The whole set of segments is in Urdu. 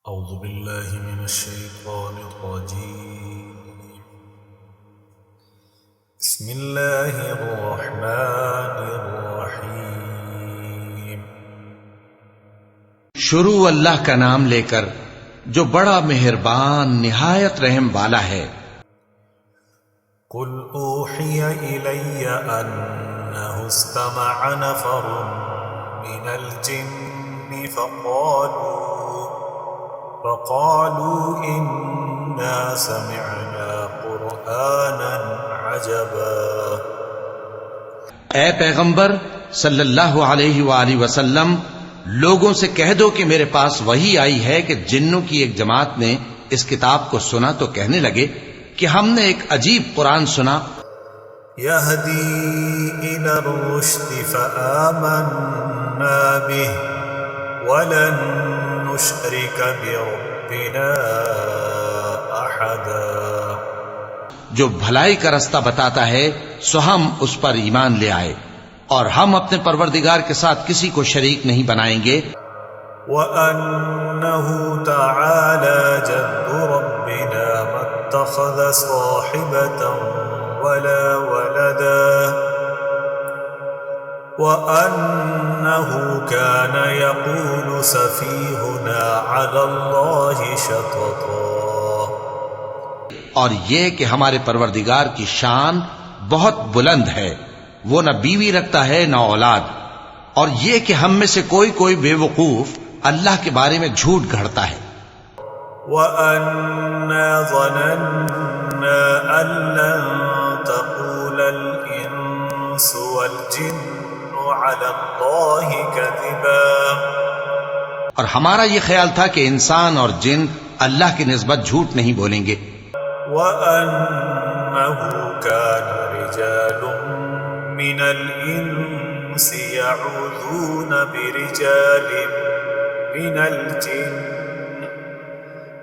أعوذ بالله من الشيطان الرجيم. بسم الله الرحمن الرحيم. شروع اللہ کا نام لے کر جو بڑا مہربان نہایت رحم والا ہے۔ قل أوحي إلي أنه استمع نفر من الجن فقالوا إنا سمعنا قرآنا عجبا۔ اے پیغمبر صلی اللہ علیہ وآلہ وسلم، لوگوں سے کہہ دو کہ میرے پاس وحی آئی ہے کہ جنوں کی ایک جماعت نے اس کتاب کو سنا تو کہنے لگے کہ ہم نے ایک عجیب قرآن سنا، يهدي إلى الرشد فآمنا به ولن نشرك بربنا أحدا۔ جو بھلائی کا رستہ بتاتا ہے سو ہم اس پر ایمان لے آئے اور ہم اپنے پروردگار کے ساتھ کسی کو شریک نہیں بنائیں گے۔ وأنه تعالى جد ربنا ما اتخذ صاحبة ولا ولدا وأنه كان يقول سفيهنا على الله شططا۔ اور یہ کہ ہمارے پروردگار کی شان بہت بلند ہے، وہ نہ بیوی رکھتا ہے نہ اولاد، اور یہ کہ ہم میں سے کوئی بے وقوف اللہ کے بارے میں جھوٹ گھڑتا ہے۔ وَأَنَّا ظَنَنَّا أَن لَّن تَقُولَ الْإِنسُ وَالْجِنُّ عَلَى اللَّهِ كَذِبًا۔ اور ہمارا یہ خیال تھا کہ انسان اور جن اللہ کی نسبت جھوٹ نہیں بولیں گے۔ وَأَنَّهُ كَانَ رِجَالٌ مِّنَ الْإِنسِ يَعُوذُونَ بِرِجَالٍ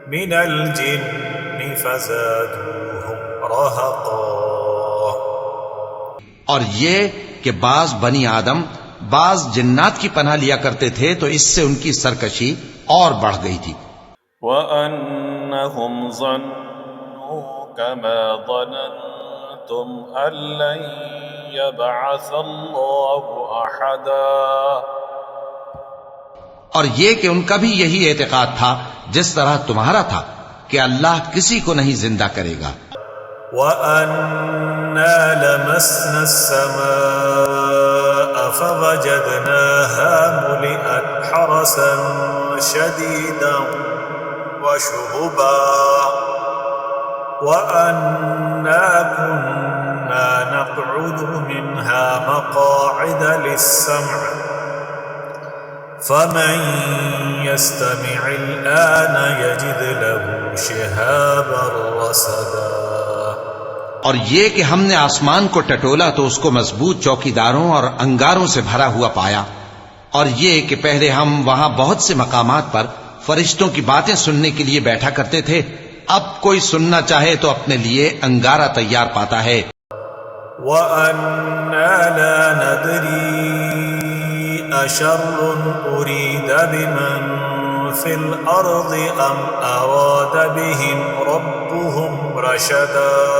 من الجن فزادوهم رهقا۔ اور یہ کہ بعض بنی آدم بعض جنات کی پناہ لیا کرتے تھے تو اس سے ان کی سرکشی اور بڑھ گئی تھی۔ وَأَنَّهُمْ ظَنُّوا كَمَا ظَنَنْتُمْ أَن لَّن يَبْعَثَ اللَّهُ أَحَدًا۔ اور یہ کہ ان کا بھی یہی اعتقاد تھا جس طرح تمہارا تھا کہ اللہ کسی کو نہیں زندہ کرے گا۔ وَأَنَّا لَمَسْنَا السَّمَاءَ فَوَجَدْنَاهَا مُلِئَتْ حَرَسًا شَدِيدًا وَشُهُبًا وَأَنَّا كُنَّا نَقْعُدُ مِنْهَا مَقَاعِدَ لِلسَّمْعِ فَمَن يَسْتَمِعِ الْآنَ يَجِدْ لَهُ شِهَابًا رَّصَدًا۔ اور یہ کہ ہم نے آسمان کو ٹٹولا تو اس کو مضبوط چوکیداروں اور انگاروں سے بھرا ہوا پایا، اور یہ کہ پہلے ہم وہاں بہت سے مقامات پر فرشتوں کی باتیں سننے کے لیے بیٹھا کرتے تھے، اب کوئی سننا چاہے تو اپنے لیے انگارہ تیار پاتا ہے۔ وَأَنَّا لَا نَدْرِي أَشَرٌّ أُرِيدَ بِمَن فِي الْأَرْضِ أَمْ أَرَادَ بِهِمْ رَبُّهُمْ رَشَدًا۔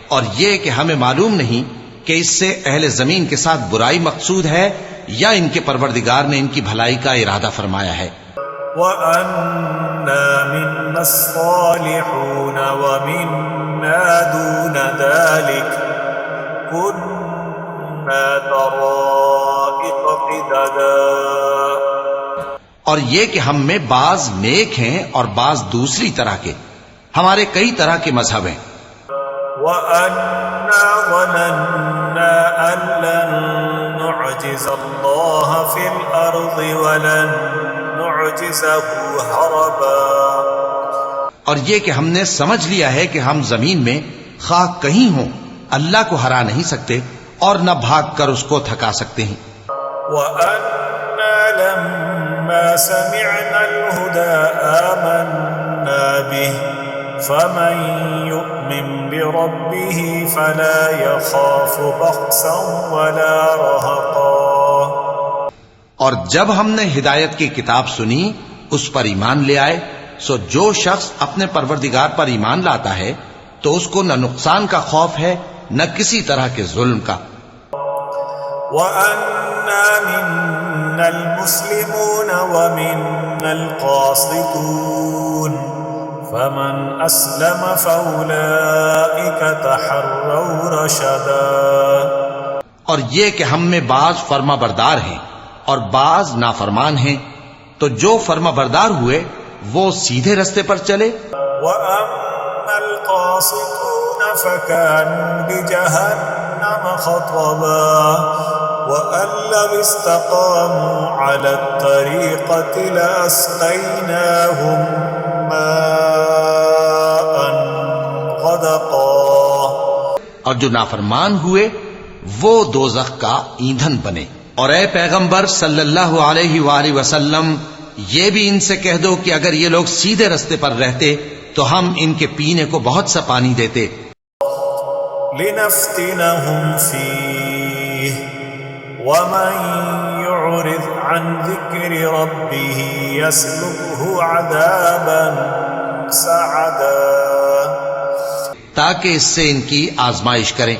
اور یہ کہ ہمیں معلوم نہیں کہ اس سے اہل زمین کے ساتھ برائی مقصود ہے یا ان کے پروردگار نے ان کی بھلائی کا ارادہ فرمایا ہے۔ وَأَنَّا مِنَّا الصَّالِحُونَ وَمِنَّا دُونَ ذَلِكَ كُنَّا طَرَائِقَ قِدَدًا۔ اور یہ کہ ہم میں بعض نیک ہیں اور بعض دوسری طرح کے، ہمارے کئی طرح کے مذہب ہیں۔ وَأَنَّا ظَنَنَّا أَن لَّن نُّعْجِزَ اللَّهَ فِي الْأَرْضِ وَلَن نُّعْجِزَهُ هَرَبًا۔ اور یہ کہ ہم نے سمجھ لیا ہے کہ ہم زمین میں خواہ کہیں ہوں اللہ کو ہرا نہیں سکتے اور نہ بھاگ کر اس کو تھکا سکتے ہیں۔ وَأَنَّا لَمَّا سَمِعْنَا الْهُدَىٰ آمَنَّا بِهِ فَمَن يُؤْمِن بِرَبِّهِ فَلَا يَخَافُ بَخْسًا وَلَا رَهَقًا۔ اور جب ہم نے ہدایت کی کتاب سنی اس پر ایمان لے آئے، سو جو شخص اپنے پروردگار پر ایمان لاتا ہے تو اس کو نہ نقصان کا خوف ہے نہ کسی طرح کے ظلم کا۔ وَأَنَّا مِنَّا الْمُسْلِمُونَ وَمِنَّا الْقَاسِطُونَ فَمَنْ أَسْلَمَ فَأُولَئِكَ تَحَرَّوْا رَشَدًا۔ اور یہ کہ ہم میں بعض فرما بردار ہیں اور بعض نافرمان ہیں، تو جو فرما بردار ہوئے وہ سیدھے رستے پر چلے۔ وَأَمَّا الْقَاسِطُونَ فَكَانُوا لِجَهَنَّمَ حَطَبًا وَأَن لَّوِ اسْتَقَامُوا عَلَى الطَّرِيقَةِ لَأَسْقَيْنَاهُم مَّاءً غَدَقًا۔ اور جو نافرمان ہوئے وہ دوزخ کا ایندھن بنے۔ اور اے پیغمبر صلی اللہ علیہ وآلہ وسلم، یہ بھی ان سے کہہ دو کہ اگر یہ لوگ سیدھے رستے پر رہتے تو ہم ان کے پینے کو بہت سا پانی دیتے۔ لِنَفْتِنَهُمْ فِيهِ وَمَن يُعْرِضْ عَن ذِكْرِ رَبِّهِ يَسْلُكْهُ عَذَابًا صَعَدًا۔ تاکہ اس سے ان کی آزمائش کریں،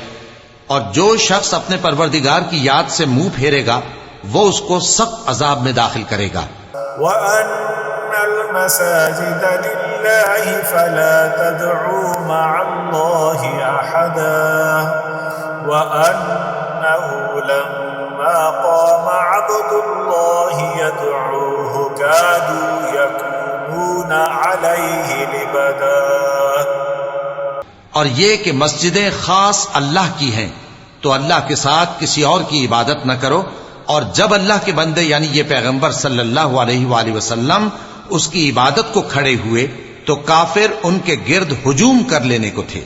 اور جو شخص اپنے پروردگار کی یاد سے منہ پھیرے گا وہ اس کو سخت عذاب میں داخل کرے گا۔ وَأَنَّ الْمَسَاجِدَ لِلَّهِ فَلَا تَدْعُوا مَعَ اللَّهِ أَحَدًا وَأَنَّهُ لَمَّا قَامَ عَبْدُ اللَّهِ يَدْعُوهُ كَادُوا يَكُونُونَ عَلَيْهِ لِبَدًا۔ اور یہ کہ مسجدیں خاص اللہ کی ہیں تو اللہ کے ساتھ کسی اور کی عبادت نہ کرو، اور جب اللہ کے بندے یعنی یہ پیغمبر صلی اللہ علیہ وآلہ وسلم اس کی عبادت کو کھڑے ہوئے تو کافر ان کے گرد ہجوم کر لینے کو تھے۔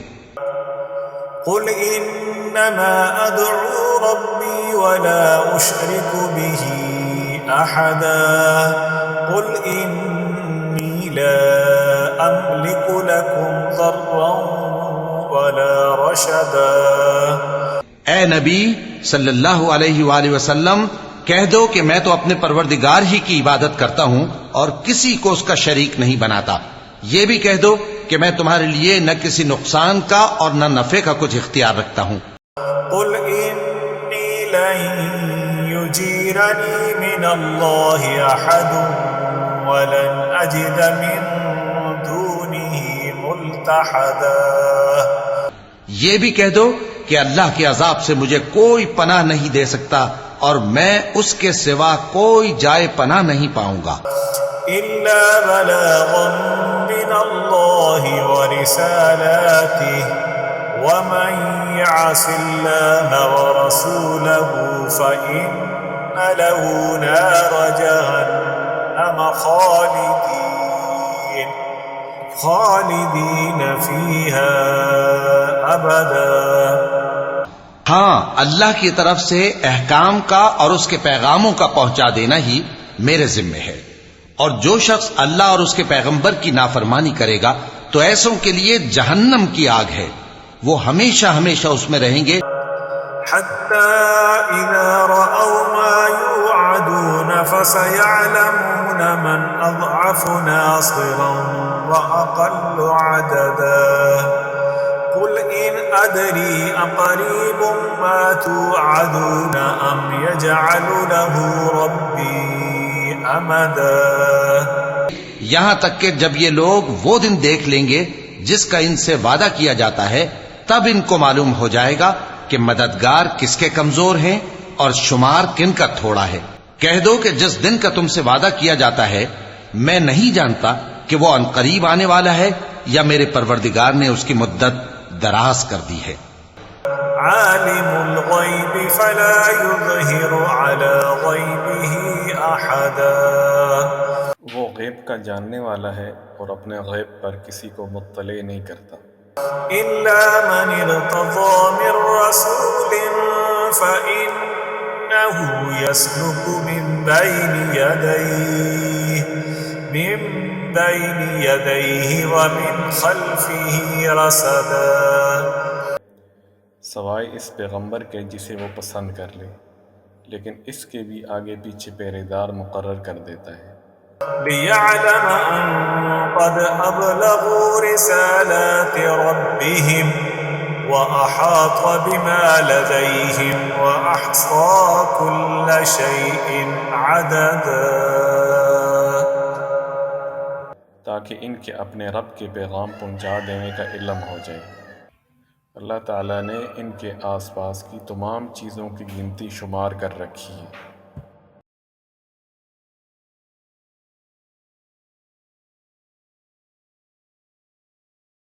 قُلْ إِنَّمَا أَدْعُو رَبِّي وَلَا أُشْرِكُ بِهِ أَحَدًا قُلْ إِنِّي لَا أَمْلِكُ لَكُمْ ضَرًّا وَلَا رَشَدًا۔ اے نبی صلی اللہ علیہ وآلہ وسلم، کہہ دو کہ میں تو اپنے پروردگار ہی کی عبادت کرتا ہوں اور کسی کو اس کا شریک نہیں بناتا۔ یہ بھی کہہ دو کہ میں تمہارے لیے نہ کسی نقصان کا اور نہ نفع کا کچھ اختیار رکھتا ہوں۔ قُلْ إِنِّي لَن يُجِيرَنِي مِنَ اللَّهِ أَحَدٌ وَلَنْ أَجِدَ مِن دُونِهِ مُلْتَحَدًا۔ یہ بھی کہہ دو کہ اللہ کے عذاب سے مجھے کوئی پناہ نہیں دے سکتا اور میں اس کے سوا کوئی جائے پناہ نہیں پاؤں گا۔ إِلَّا بَلَاغًا مِّنَ اللَّهِ وَرِسَالَاتِهِ وَمَن يَعْصِ اللَّهَ وَرَسُولَهُ فَإِنَّ لَهُ نَارَ جَهَنَّمَ خَالِدِينَ فِيهَا أَبَدًا۔ ہاں، اللہ کی طرف سے احکام کا اور اس کے پیغاموں کا پہنچا دینا ہی میرے ذمے ہے، اور جو شخص اللہ اور اس کے پیغمبر کی نافرمانی کرے گا تو ایسوں کے لیے جہنم کی آگ ہے، وہ ہمیشہ ہمیشہ اس میں رہیں گے۔ حَتَّى إِذَا رَأَوْا مَا يُوعَدُونَ فَسَيَعْلَمُونَ مَنْ أَضْعَفُ نَاصِرًا وَأَقَلُّ عَدَدًا قُلْ إِنْ أَدْرِي أَقَرِيبٌ مَا تُوعَدُونَ أَمْ يَجْعَلُ لَهُ رَبِّي أَمَدًا۔ یہاں تک کہ جب یہ لوگ وہ دن دیکھ لیں گے جس کا ان سے وعدہ کیا جاتا ہے، تب ان کو معلوم ہو جائے گا کہ مددگار کس کے کمزور ہیں اور شمار کن کا تھوڑا ہے۔ کہہ دو کہ جس دن کا تم سے وعدہ کیا جاتا ہے میں نہیں جانتا کہ وہ عنقریب آنے والا ہے یا میرے پروردگار نے اس کی مدت دراز کر دی ہے۔ عالم الغیب فلا یظہر علی غیبہ احدا۔ وہ غیب کا جاننے والا ہے اور اپنے غیب پر کسی کو مطلع نہیں کرتا۔ الا من ارتضى من رسول فإنه يسلك من بين يديه ومن خلفه رصدا۔ سوائے اس پیغمبر کے جسے وہ پسند کر لے، لیکن اس کے بھی آگے پیچھے پہرے دار مقرر کر دیتا ہے۔ ليعلم أن قد أبلغوا رسالات ربهم وأحاط بما لديهم وأحصى كل شيء عددا، تاکہ ان کے اپنے رب کے پیغام پہنچا دینے کا علم ہو جائے۔ اللہ تعالیٰ نے ان کے آس پاس کی تمام چیزوں کی گنتی شمار کر رکھی ہے۔